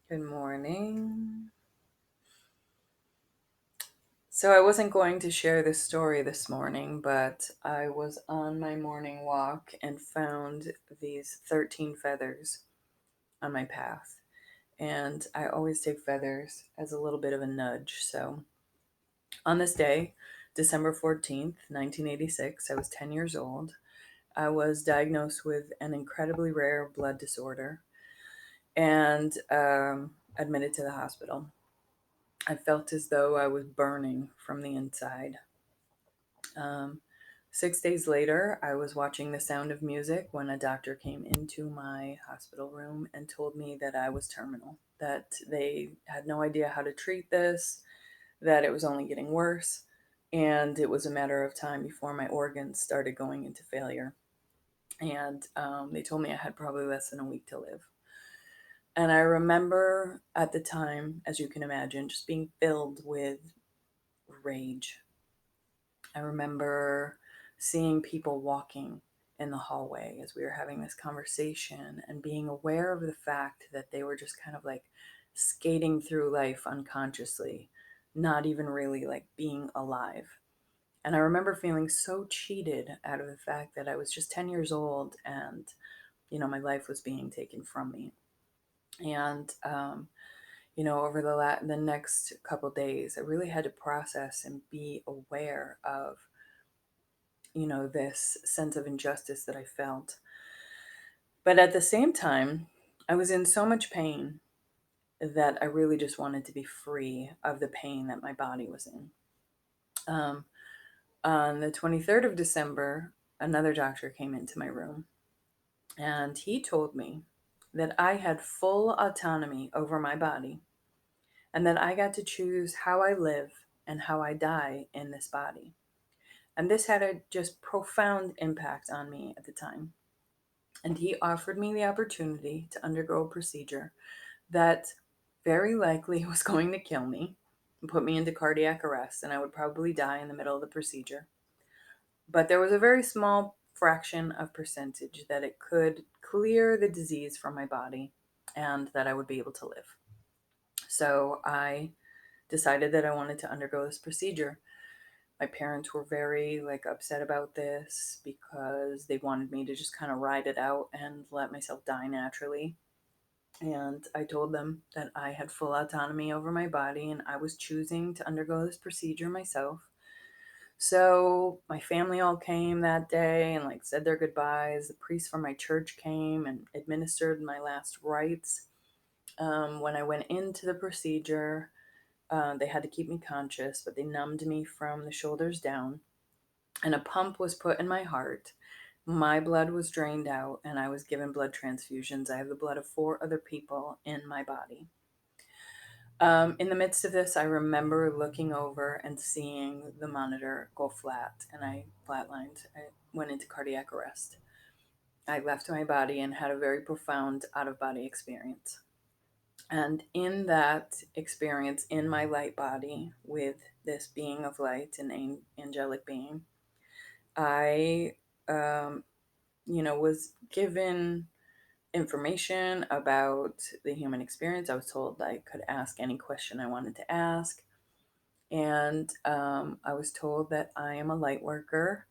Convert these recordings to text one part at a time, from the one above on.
Good morning. So, I wasn't going to share this story this morning, but I was on my morning walk and found these 13 feathers on my path. And I always take feathers as a little bit of a nudge. So, on this day, December 14th, 1986, I was 10 years old. I was diagnosed with an incredibly rare blood disorder and admitted to the hospital. I felt as though I was burning from the inside. Um, 6 days later, I was watching The Sound of Music when a doctor came into my hospital room and told me that I was terminal, that they had no idea how to treat this, that it was only getting worse, and it was a matter of time before my organs started going into failure. And they told me I had probably less than a week to live. And I remember at the time, as you can imagine, just being filled with rage. I remember seeing people walking in the hallway as we were having this conversation and being aware of the fact that they were just kind of like skating through life unconsciously, not even really like being alive. And I remember feeling so cheated out of the fact that I was just 10 years old and, my life was being taken from me. And, over the next couple days, I really had to process and be aware of this sense of injustice that I felt. But at the same time, I was in so much pain that I really just wanted to be free of the pain that my body was in. Um, on the 23rd of December, another doctor came into my room and he told me that I had full autonomy over my body and that I got to choose how I live and how I die in this body. And this had a just profound impact on me at the time. And he offered me the opportunity to undergo a procedure that very likely was going to kill me and put me into cardiac arrest, and I would probably die in the middle of the procedure. But there was a very small fraction of percentage that it could clear the disease from my body and that I would be able to live. So I decided that I wanted to undergo this procedure. My parents were very upset about this because they wanted me to just kind of ride it out and let myself die naturally. And I told them that I had full autonomy over my body and I was choosing to undergo this procedure myself. So my family all came that day and said their goodbyes. The priest from my church came and administered my last rites. When I went into the procedure, they had to keep me conscious, but they numbed me from the shoulders down. And a pump was put in my heart. My blood was drained out, and I was given blood transfusions. I have the blood of four other people in my body. In the midst of this, I remember looking over and seeing the monitor go flat, and I flatlined. I went into cardiac arrest. I left my body and had a very profound out of body experience. And in that experience, in my light body with this being of light, an angelic being, I, um, was given information about the human experience. I was told I could ask any question I wanted to ask. And I was told that I am a light worker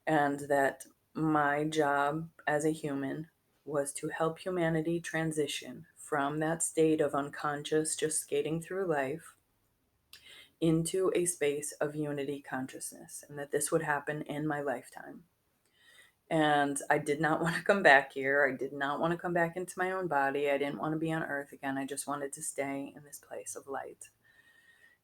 and that my job as a human was to help humanity transition from that state of unconscious, just skating through life, into a space of unity consciousness, and that this would happen in my lifetime. And I did not want to come back here. I did not want to come back into my own body. I didn't want to be on earth again. I just wanted to stay in this place of light.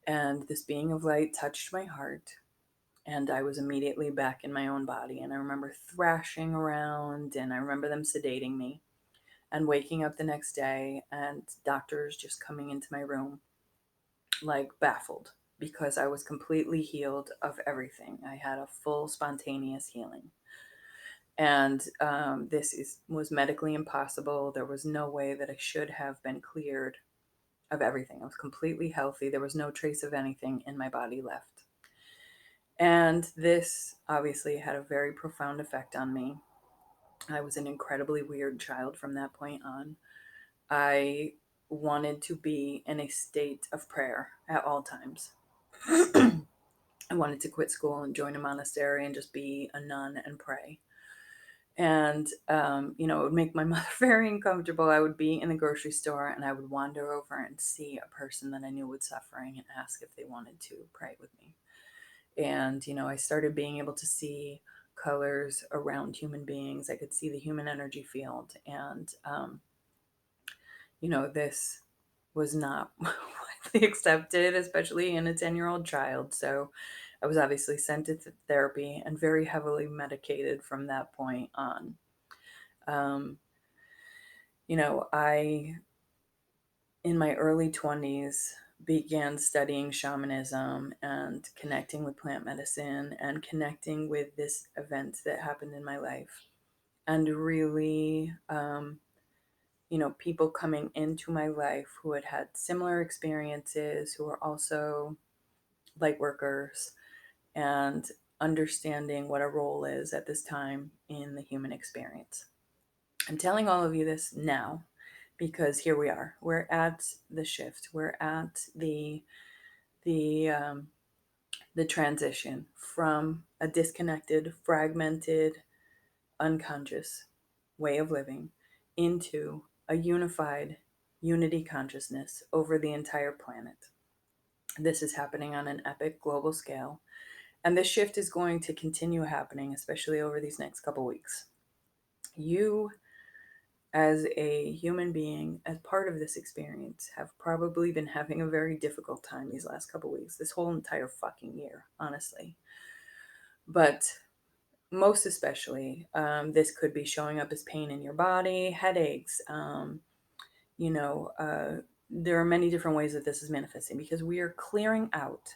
And this being of light touched my heart. And I was immediately back in my own body. And I remember thrashing around, and I remember them sedating me and waking up the next day and doctors just coming into my room, baffled because I was completely healed of everything. I had a full spontaneous healing. And was medically impossible. There was no way that I should have been cleared of everything. I was completely healthy. There was no trace of anything in my body left. And this obviously had a very profound effect on me. I was an incredibly weird child from that point on. I wanted to be in a state of prayer at all times. I wanted to quit school and join a monastery and just be a nun and pray. And, it would make my mother very uncomfortable. I would be in the grocery store and I would wander over and see a person that I knew was suffering and ask if they wanted to pray with me. And, I started being able to see colors around human beings. I could see the human energy field. And, this was not widely accepted, especially in a 10-year-old child. So I was obviously sent to therapy and very heavily medicated from that point on. Um, I, in my early 20s, began studying shamanism and connecting with plant medicine and connecting with this event that happened in my life. And really, people coming into my life who had had similar experiences, who were also light workers, and understanding what a role is at this time in the human experience. I'm telling all of you this now because here we are. We're at the shift. We're at the um, the transition from a disconnected, fragmented, unconscious way of living into a unified unity consciousness over the entire planet. This is happening on an epic global scale, and this shift is going to continue happening, especially over these next couple weeks. You, as a human being, as part of this experience, have probably been having a very difficult time these last couple weeks, this whole entire fucking year, honestly. But most especially, this could be showing up as pain in your body, headaches. You know, uh, there are many different ways that this is manifesting because we are clearing out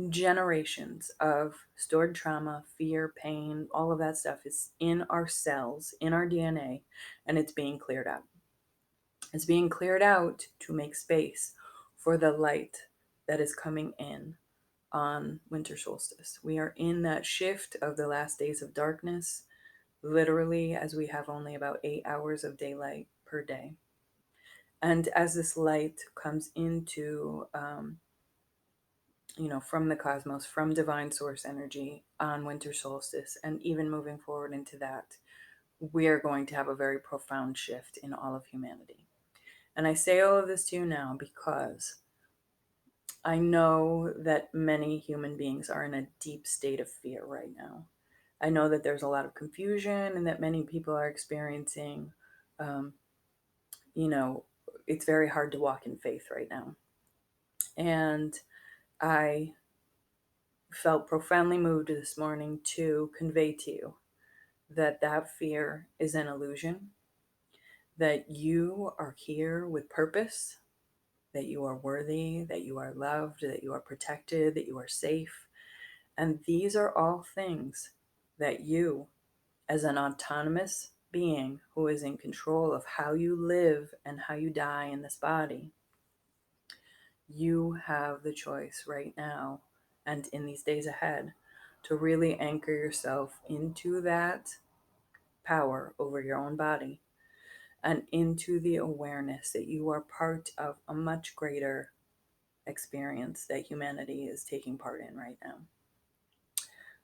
generations of stored trauma, fear, pain, all of that stuff is in our cells, in our DNA, and it's being cleared out. It's being cleared out to make space for the light that is coming in on winter solstice. We are in that shift of the last days of darkness, literally, as we have only about 8 hours of daylight per day. And as this light comes into, from the cosmos, from divine source energy on winter solstice, and even moving forward into that, we are going to have a very profound shift in all of humanity. And I say all of this to you now because I know that many human beings are in a deep state of fear right now. I know that there's a lot of confusion and that many people are experiencing, um, you know, it's very hard to walk in faith right now. And I felt profoundly moved this morning to convey to you that that fear is an illusion, that you are here with purpose, that you are worthy, that you are loved, that you are protected, that you are safe. And these are all things that you, as an autonomous being who is in control of how you live and how you die in this body, you have the choice right now and in these days ahead to really anchor yourself into that power over your own body and into the awareness that you are part of a much greater experience that humanity is taking part in right now.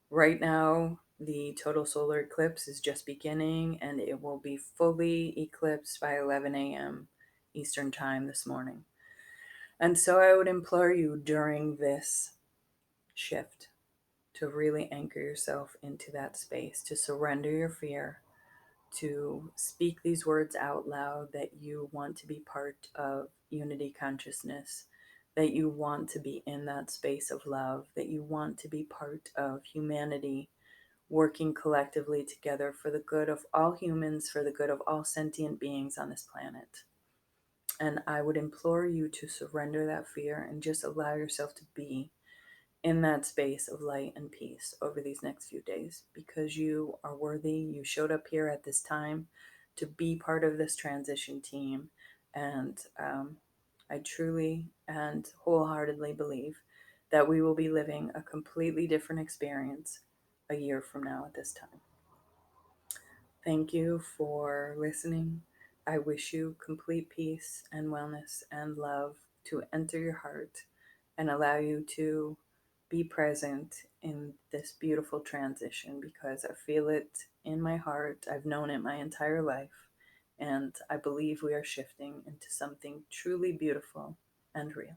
Right now, the total solar eclipse is just beginning and it will be fully eclipsed by 11 a.m. Eastern Time this morning. And so I would implore you during this shift to really anchor yourself into that space, to surrender your fear, to speak these words out loud that you want to be part of unity consciousness, that you want to be in that space of love, that you want to be part of humanity working collectively together for the good of all humans, for the good of all sentient beings on this planet. And I would implore you to surrender that fear and just allow yourself to be in that space of light and peace over these next few days because you are worthy. You showed up here at this time to be part of this transition team. And I truly and wholeheartedly believe that we will be living a completely different experience a year from now at this time. Thank you for listening. I wish you complete peace and wellness and love to enter your heart and allow you to be present in this beautiful transition, because I feel it in my heart. I've known it my entire life, and I believe we are shifting into something truly beautiful and real.